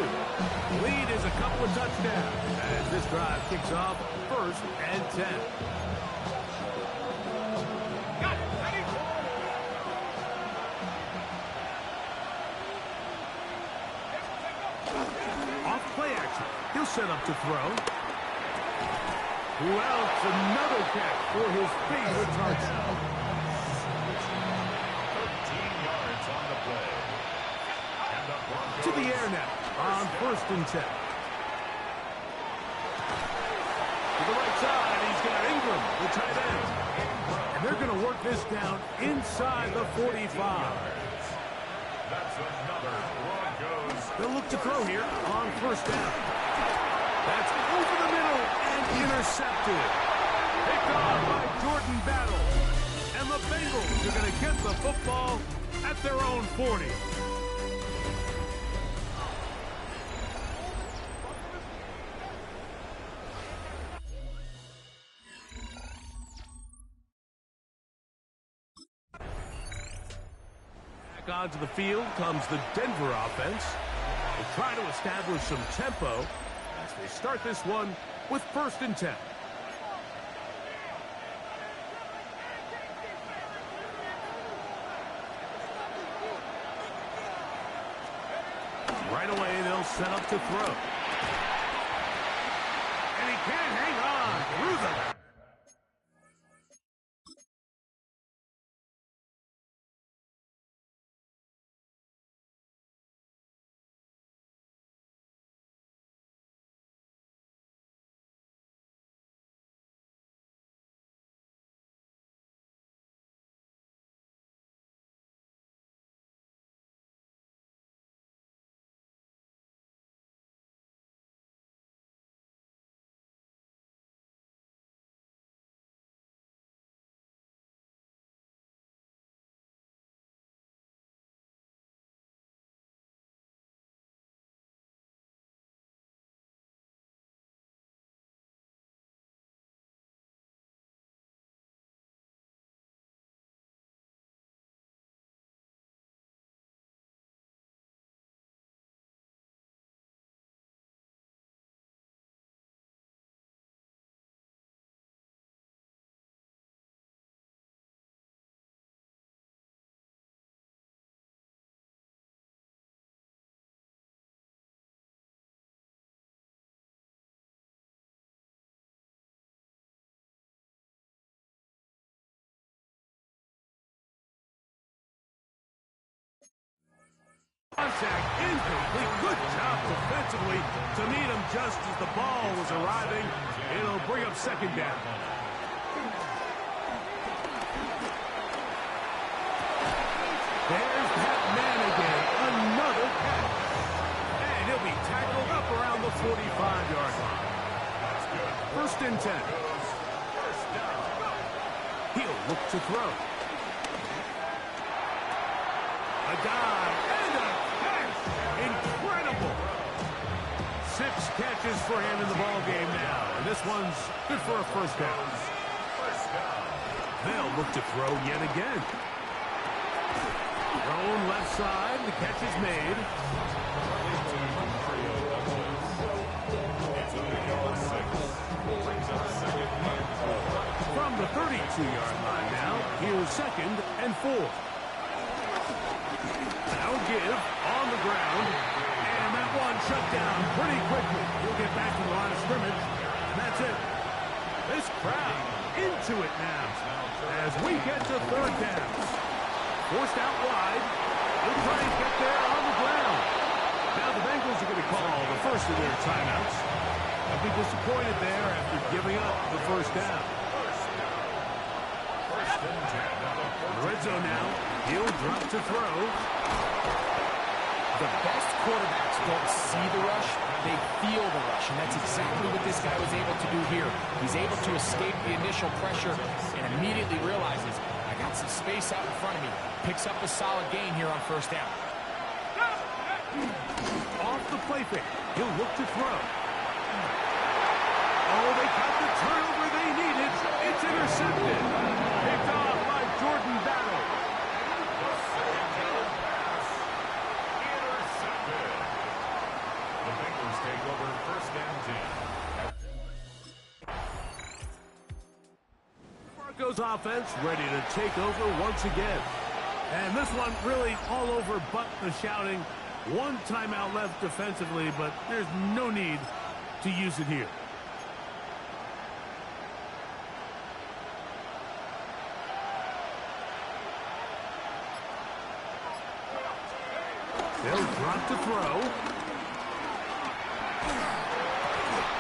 Lead is a couple of touchdowns as this drive kicks off 1st and 10. Off play action. He'll set up to throw. Well, it's another catch for his favorite touchdown. To the air now on 1st and 10. To the right side, he's got Ingram, the tight end. And they're going to work this down inside the 45. That's another Broncos. They'll look to throw here on 1st down. That's over the middle and intercepted. Picked off by Jordan Battle. And the Bengals are going to get the football at their own 40. Onto the field comes the Denver offense. They try to establish some tempo as they start this one with 1st and 10. Right away, they'll set up to throw. And he can't hang on through the... Contact incomplete. Good job defensively to meet him just as the ball was arriving. It'll bring up 2nd down. There's that man again. Another catch. And he'll be tackled up around the 45-yard line. 1st and 10. He'll look to throw. A dive and a catch. Incredible. 6 catches for him in the ball game now. And this one's good for a first down. They'll look to throw yet again. Thrown left side. The catch is made. From the 32-yard line now, here's 2nd and 4. Now give on the ground. And that one shut down pretty quickly. He'll get back to the line of scrimmage. And that's it. This crowd into it now as we get to 3rd down. Forced out wide. They'll try and get there on the ground. Now the Bengals are going to call the first of their timeouts. They'll be disappointed there after giving up the first down. Red zone now. He'll drop to throw. The best quarterbacks don't see the rush, they feel the rush, and that's exactly what this guy was able to do here. He's able to escape the initial pressure and immediately realizes, I got some space out in front of me. Picks up a solid gain here on 1st down. Off the play fake. He'll look to throw. Oh, they got the turnover they needed. It's intercepted. Picked off by Jordan Battle. The Bengals take over 1st and 10. Broncos offense ready to take over once again. And this one really all over but the shouting. 1 timeout left defensively, but there's no need to use it here. They'll drop to throw.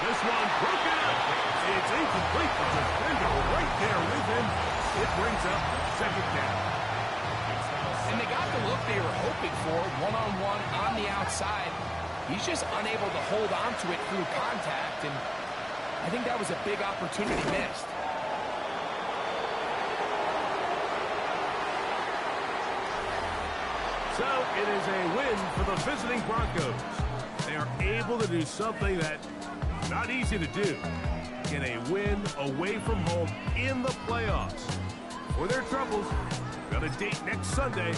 This one broken up. It's incomplete. The defender right there with him. It brings up 2nd down. And they got the look they were hoping for, one-on-one on the outside. He's just unable to hold on to it through contact, and I think that was a big opportunity missed. So it is a win for the visiting Broncos. They are able to do something that's not easy to do. Get a win away from home in the playoffs. For their troubles, got a date next Sunday.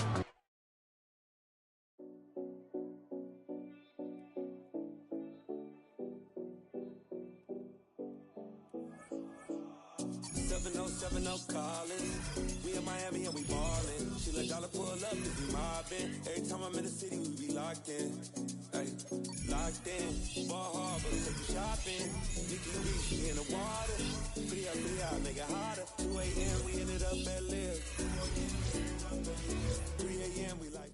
Calling. We in Miami and we ballin'. She let dollar pull up if we mobbin'. Every time I'm in the city, we be locked in. Ay, locked in. Ball Harbor, take you shopping. Nikki Beach, in the water. Free up, make it harder. 2 a.m. we ended up at Live. 3 a.m. we like.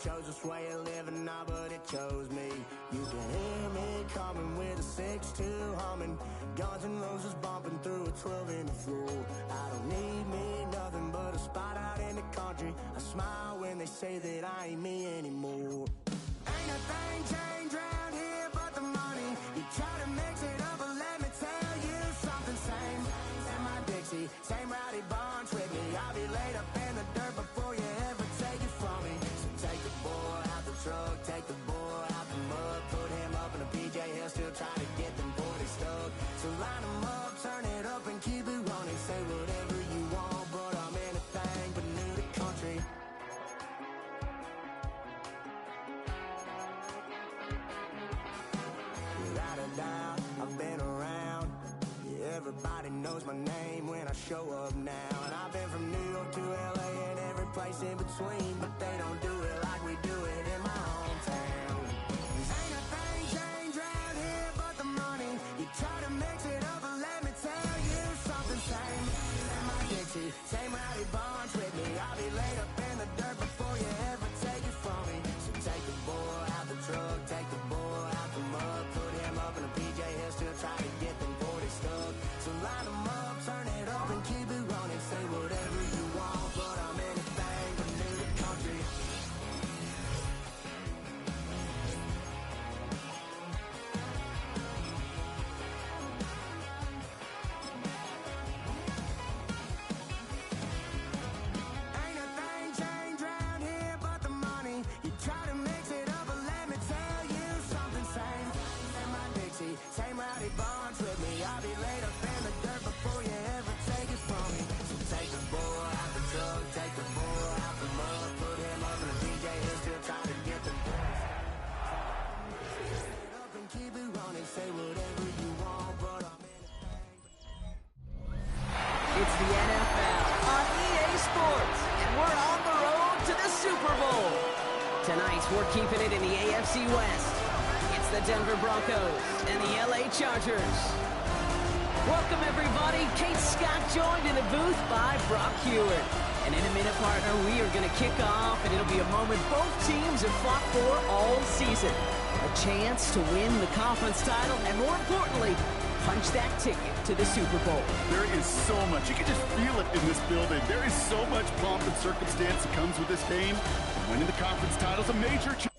chose this way of living now, but it chose me. You can hear me coming with a 6-2 humming, Guns N' Roses bumping through a 12 in the floor. I don't need me nothing but a spot out in the country. I smile when they say that I ain't me anymore. Ain't a thing changed round here but the money. You try to mix it up, but let me tell you something. Same in my Dixie, same rowdy bunch with me. I'll be laid up in the dirt before you ever take it from me. So take the boy out the truck, take the boy out the mud, put him up in a PJ Hill, still trying to get them 40 stuck. So line them up, turn it up and keep it running. Say whatever you want, but I'm anything but new to country. Without a doubt, I've been around. Yeah, everybody knows my name when I show up now. And I've been from New York to LA and every place in between, but they don't do it like we do it in my hometown. Ain't a thing changed round here but the money. You try to mix it up, but let me tell you something. Same in my Dixie, same rowdy bunch with me. I'll be laid up in the dirt before you ever take it from me. So take the boy out the truck, take the boy out the mud, put him up in a PJ Hill, still try to get them 40 stuck. So line them up, turn it up and keep it running. Say whatever you want, but I'm anything but new to country. Ain't a thing changed round here but the money. You try to mix it up, but let me tell you something. Same in my Dixie, same rowdy bunch with me. I'll be laid up in the dirt before you ever take it from me. So take the boy out the truck, take the boy out the mud, put him up in a DJ Hill, still trying to get them boys. Up and keep it running, say whatever you want, but I'm anything. It's the NFL on EA Sports, and we're on the road to the Super Bowl. Tonight, we're keeping it in the AFC West. It's the Denver Broncos and the LA Chargers. Welcome, everybody. Kate Scott joined in the booth by Brock Hewitt. And in a minute, partner, we are going to kick off, and it'll be a moment both teams have fought for all season. A chance to win the conference title, and more importantly, punch that ticket to the Super Bowl. There is so much. You can just feel it in this building. There is so much pomp and circumstance that comes with this game. Winning the conference title is a major challenge.